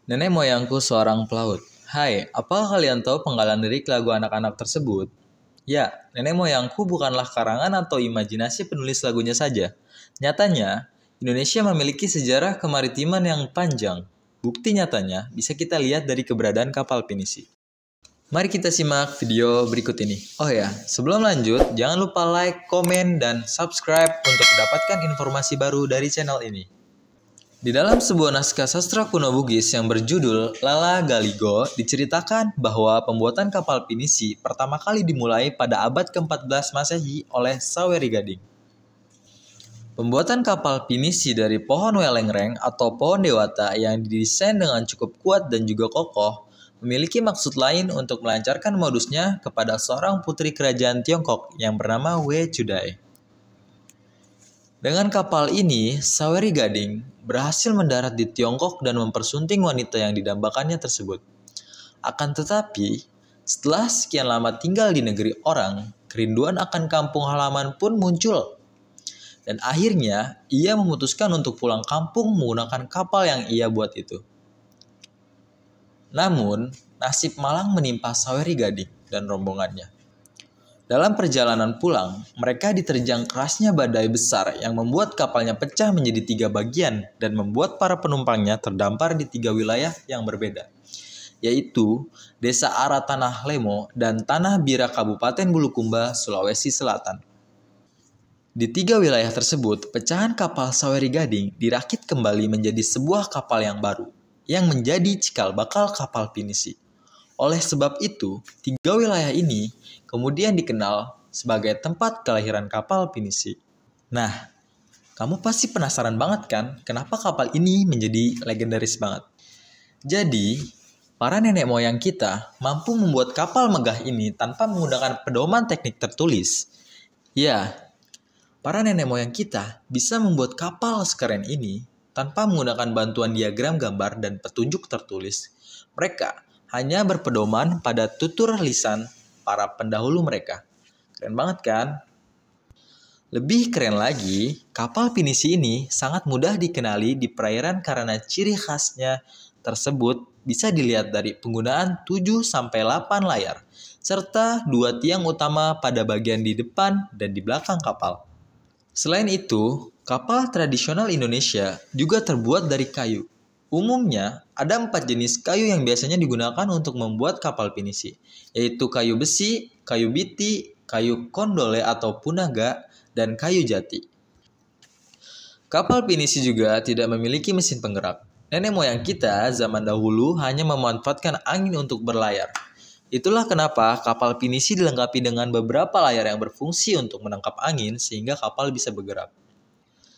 Nenek moyangku seorang pelaut. Hai, apa kalian tahu penggalan lirik lagu anak-anak tersebut? Ya, nenek moyangku bukanlah karangan atau imajinasi penulis lagunya saja. Nyatanya, Indonesia memiliki sejarah kemaritiman yang panjang. Bukti nyatanya bisa kita lihat dari keberadaan kapal pinisi. Mari kita simak video berikut ini. Oh ya, sebelum lanjut, jangan lupa like, komen, dan subscribe untuk mendapatkan informasi baru dari channel ini. Di dalam sebuah naskah sastra kuno Bugis yang berjudul Lala Galigo diceritakan bahwa pembuatan kapal pinisi pertama kali dimulai pada abad ke-14 Masehi oleh Saweri Gading. Pembuatan kapal pinisi dari pohon welengreng atau pohon dewata yang didesain dengan cukup kuat dan juga kokoh memiliki maksud lain untuk melancarkan modusnya kepada seorang putri kerajaan Tiongkok yang bernama Wei Chudai. Dengan kapal ini, Saweri Gading berhasil mendarat di Tiongkok dan mempersunting wanita yang didambakannya tersebut. Akan tetapi, setelah sekian lama tinggal di negeri orang, kerinduan akan kampung halaman pun muncul. Dan akhirnya, ia memutuskan untuk pulang kampung menggunakan kapal yang ia buat itu. Namun, nasib malang menimpa Saweri Gading dan rombongannya. Dalam perjalanan pulang, mereka diterjang kerasnya badai besar yang membuat kapalnya pecah menjadi 3 bagian dan membuat para penumpangnya terdampar di 3 wilayah yang berbeda, yaitu Desa Ara Tanah Lemo dan Tanah Bira Kabupaten Bulukumba, Sulawesi Selatan. Di 3 wilayah tersebut, pecahan kapal Saweri Gading dirakit kembali menjadi sebuah kapal yang baru, yang menjadi cikal bakal kapal pinisi. Oleh sebab itu, 3 wilayah ini kemudian dikenal sebagai tempat kelahiran kapal pinisi. Nah, kamu pasti penasaran banget kan kenapa kapal ini menjadi legendaris banget? Jadi, para nenek moyang kita mampu membuat kapal megah ini tanpa menggunakan pedoman teknik tertulis. Ya, para nenek moyang kita bisa membuat kapal sekeren ini tanpa menggunakan bantuan diagram gambar dan petunjuk tertulis. Mereka hanya berpedoman pada tutur lisan para pendahulu mereka. Keren banget kan? Lebih keren lagi, kapal pinisi ini sangat mudah dikenali di perairan karena ciri khasnya tersebut bisa dilihat dari penggunaan 7-8 layar, serta 2 tiang utama pada bagian di depan dan di belakang kapal. Selain itu, kapal tradisional Indonesia juga terbuat dari kayu. Umumnya, ada 4 jenis kayu yang biasanya digunakan untuk membuat kapal pinisi, yaitu kayu besi, kayu biti, kayu kondole atau punaga, dan kayu jati. Kapal pinisi juga tidak memiliki mesin penggerak. Nenek moyang kita zaman dahulu hanya memanfaatkan angin untuk berlayar. Itulah kenapa kapal pinisi dilengkapi dengan beberapa layar yang berfungsi untuk menangkap angin sehingga kapal bisa bergerak.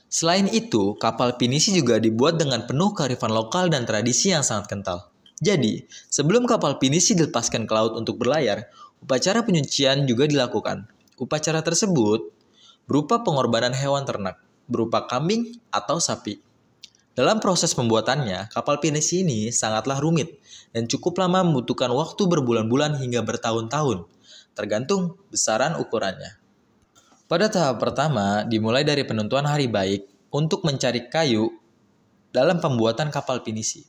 Selain itu, kapal pinisi juga dibuat dengan penuh kearifan lokal dan tradisi yang sangat kental. Jadi, sebelum kapal pinisi dilepaskan ke laut untuk berlayar, upacara penyucian juga dilakukan. Upacara tersebut berupa pengorbanan hewan ternak, berupa kambing atau sapi. Dalam proses pembuatannya, kapal pinisi ini sangatlah rumit dan cukup lama membutuhkan waktu berbulan-bulan hingga bertahun-tahun, tergantung besaran ukurannya. Pada tahap pertama, dimulai dari penentuan hari baik untuk mencari kayu dalam pembuatan kapal pinisi.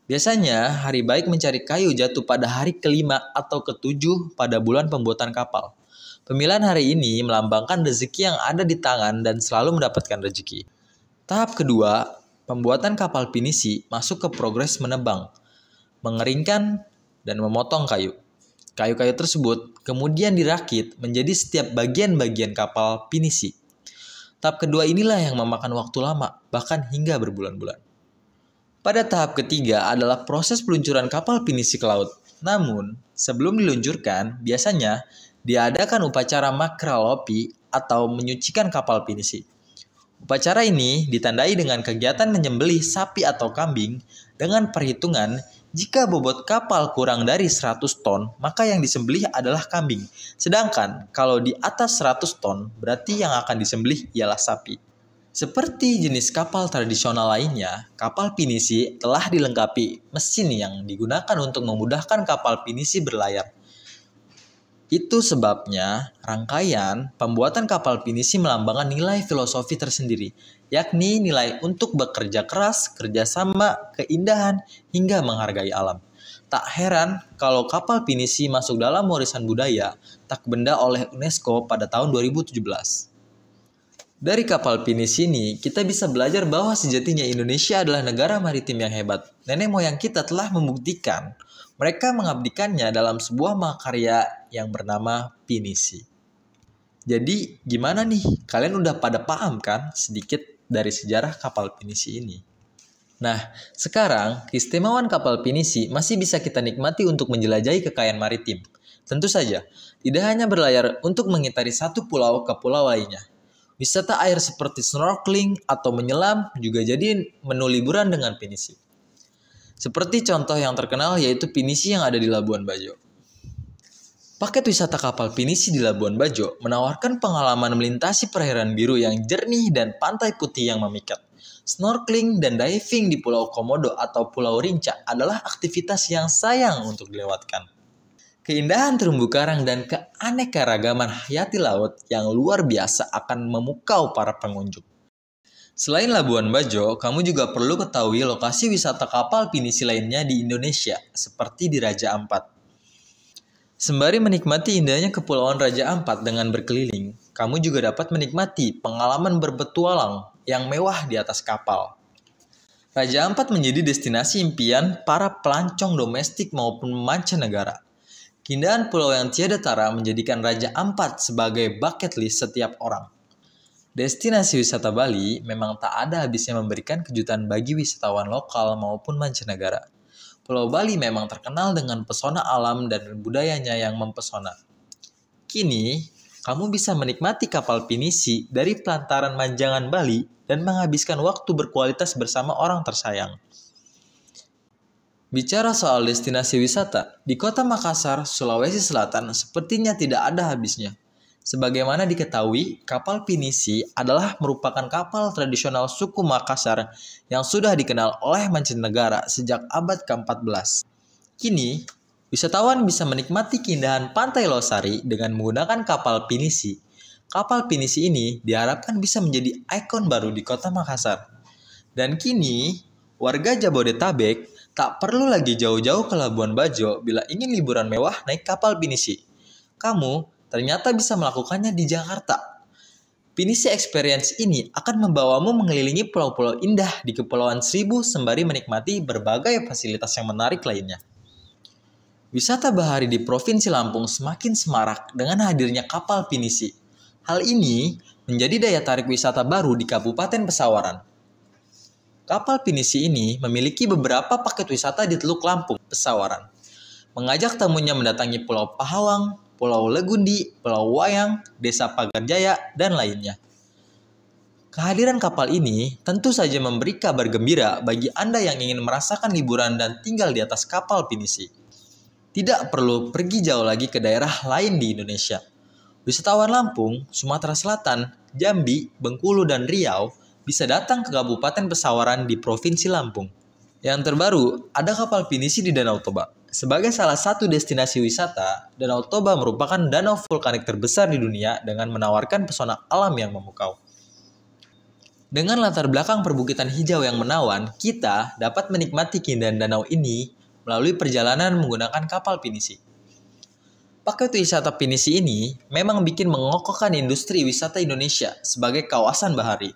Biasanya, hari baik mencari kayu jatuh pada hari ke-5 atau ke-7 pada bulan pembuatan kapal. Pemilihan hari ini melambangkan rezeki yang ada di tangan dan selalu mendapatkan rezeki. Tahap kedua, pembuatan kapal pinisi masuk ke progres menebang, mengeringkan, dan memotong kayu. Kayu-kayu tersebut kemudian dirakit menjadi setiap bagian-bagian kapal pinisi. Tahap kedua inilah yang memakan waktu lama, bahkan hingga berbulan-bulan. Pada tahap ketiga adalah proses peluncuran kapal pinisi ke laut. Namun, sebelum diluncurkan, biasanya diadakan upacara makralopi atau menyucikan kapal pinisi. Upacara ini ditandai dengan kegiatan menyembelih sapi atau kambing dengan perhitungan jika bobot kapal kurang dari 100 ton, maka yang disembelih adalah kambing. Sedangkan kalau di atas 100 ton, berarti yang akan disembelih ialah sapi. Seperti jenis kapal tradisional lainnya, kapal pinisi telah dilengkapi mesin yang digunakan untuk memudahkan kapal pinisi berlayar. Itu sebabnya rangkaian pembuatan kapal pinisi melambangkan nilai filosofi tersendiri, yakni nilai untuk bekerja keras, kerjasama, keindahan, hingga menghargai alam. Tak heran kalau kapal pinisi masuk dalam warisan budaya tak benda oleh UNESCO pada tahun 2017. Dari kapal pinisi ini, kita bisa belajar bahwa sejatinya Indonesia adalah negara maritim yang hebat. Nenek moyang kita telah membuktikan mereka mengabdikannya dalam sebuah mahakarya yang bernama pinisi. Jadi gimana nih? Kalian udah pada paham kan sedikit dari sejarah kapal pinisi ini? Nah, sekarang keistimewaan kapal pinisi masih bisa kita nikmati untuk menjelajahi kekayaan maritim. Tentu saja, tidak hanya berlayar untuk mengitari satu pulau ke pulau lainnya. Wisata air seperti snorkeling atau menyelam juga jadi menu liburan dengan pinisi. Seperti contoh yang terkenal yaitu pinisi yang ada di Labuan Bajo. Paket wisata kapal pinisi di Labuan Bajo menawarkan pengalaman melintasi perairan biru yang jernih dan pantai putih yang memikat. Snorkeling dan diving di Pulau Komodo atau Pulau Rinca adalah aktivitas yang sayang untuk dilewatkan. Keindahan terumbu karang dan keanekaragaman hayati laut yang luar biasa akan memukau para pengunjung. Selain Labuan Bajo, kamu juga perlu ketahui lokasi wisata kapal pinisi lainnya di Indonesia, seperti di Raja Ampat. Sembari menikmati indahnya Kepulauan Raja Ampat dengan berkeliling, kamu juga dapat menikmati pengalaman berpetualang yang mewah di atas kapal. Raja Ampat menjadi destinasi impian para pelancong domestik maupun mancanegara. Keindahan pulau yang tiada tara menjadikan Raja Ampat sebagai bucket list setiap orang. Destinasi wisata Bali memang tak ada habisnya memberikan kejutan bagi wisatawan lokal maupun mancanegara. Pulau Bali memang terkenal dengan pesona alam dan budayanya yang mempesona. Kini, kamu bisa menikmati kapal pinisi dari pelantaran Manjangan Bali dan menghabiskan waktu berkualitas bersama orang tersayang. Bicara soal destinasi wisata, di kota Makassar, Sulawesi Selatan sepertinya tidak ada habisnya. Sebagaimana diketahui, kapal pinisi adalah merupakan kapal tradisional suku Makassar yang sudah dikenal oleh mancanegara sejak abad ke-14. Kini, wisatawan bisa menikmati keindahan Pantai Losari dengan menggunakan kapal pinisi. Kapal pinisi ini diharapkan bisa menjadi ikon baru di kota Makassar. Dan kini, warga Jabodetabek tak perlu lagi jauh-jauh ke Labuan Bajo bila ingin liburan mewah naik kapal pinisi. Kamu ternyata bisa melakukannya di Jakarta. Pinisi Experience ini akan membawamu mengelilingi pulau-pulau indah di Kepulauan Seribu sembari menikmati berbagai fasilitas yang menarik lainnya. Wisata bahari di Provinsi Lampung semakin semarak dengan hadirnya kapal pinisi. Hal ini menjadi daya tarik wisata baru di Kabupaten Pesawaran. Kapal pinisi ini memiliki beberapa paket wisata di Teluk Lampung, Pesawaran. Mengajak tamunya mendatangi Pulau Pahawang, Pulau Legundi, Pulau Wayang, Desa Pagarjaya, dan lainnya. Kehadiran kapal ini tentu saja memberi kabar gembira bagi Anda yang ingin merasakan liburan dan tinggal di atas kapal pinisi. Tidak perlu pergi jauh lagi ke daerah lain di Indonesia. Wisatawan Lampung, Sumatera Selatan, Jambi, Bengkulu, dan Riau bisa datang ke Kabupaten Pesawaran di Provinsi Lampung. Yang terbaru, ada kapal pinisi di Danau Toba. Sebagai salah satu destinasi wisata, Danau Toba merupakan danau vulkanik terbesar di dunia dengan menawarkan pesona alam yang memukau. Dengan latar belakang perbukitan hijau yang menawan, kita dapat menikmati keindahan danau ini melalui perjalanan menggunakan kapal pinisi. Paket wisata pinisi ini memang bikin mengokohkan industri wisata Indonesia sebagai kawasan bahari.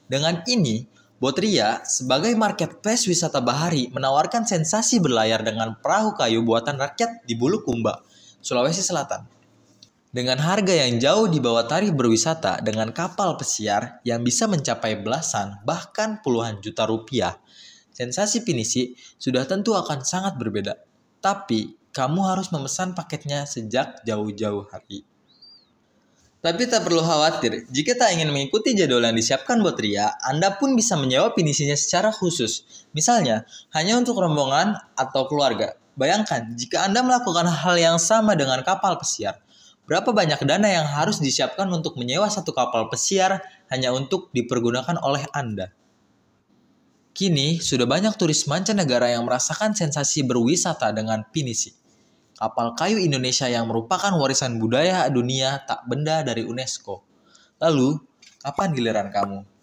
Dengan ini, Botria sebagai marketplace wisata bahari menawarkan sensasi berlayar dengan perahu kayu buatan rakyat di Bulukumba, Sulawesi Selatan. Dengan harga yang jauh di bawah tarif berwisata dengan kapal pesiar yang bisa mencapai belasan bahkan puluhan juta rupiah, sensasi pinisi sudah tentu akan sangat berbeda. Tapi, kamu harus memesan paketnya sejak jauh-jauh hari. Tapi tak perlu khawatir, jika tak ingin mengikuti jadwal yang disiapkan Botria, Anda pun bisa menyewa pinisinya secara khusus. Misalnya, hanya untuk rombongan atau keluarga. Bayangkan, jika Anda melakukan hal yang sama dengan kapal pesiar, berapa banyak dana yang harus disiapkan untuk menyewa satu kapal pesiar hanya untuk dipergunakan oleh Anda. Kini, sudah banyak turis mancanegara yang merasakan sensasi berwisata dengan pinisi. kapal kayu Indonesia yang merupakan warisan budaya dunia tak benda dari UNESCO. Lalu, kapan giliran kamu?